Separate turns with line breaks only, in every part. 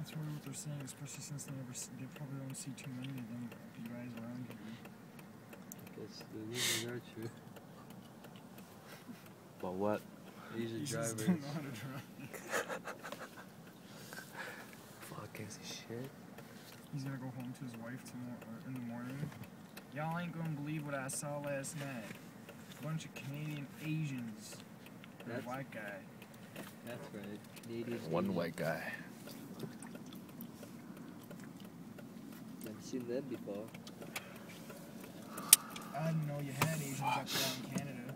That's really what they're saying, especially since they probably don't see too many of them guys around here.
I guess the rumors are true. But what? Asian drivers.
Don't know how to drive.
Fucking shit.
He's gonna go home to his wife in the morning. Y'all ain't gonna believe what I saw last night. A bunch of Canadian Asians. And a white guy.
That's right. Canadian
One
Asian.
white guy.
Never seen them before.
I didn't know you had Asians up there in Canada.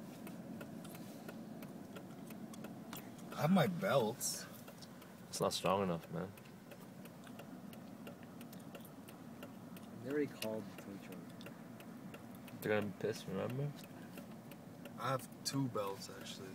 I have my belts.
It's not strong enough, man.
They already called the tow truck.
They're gonna be pissed, remember?
I have 2 belts actually.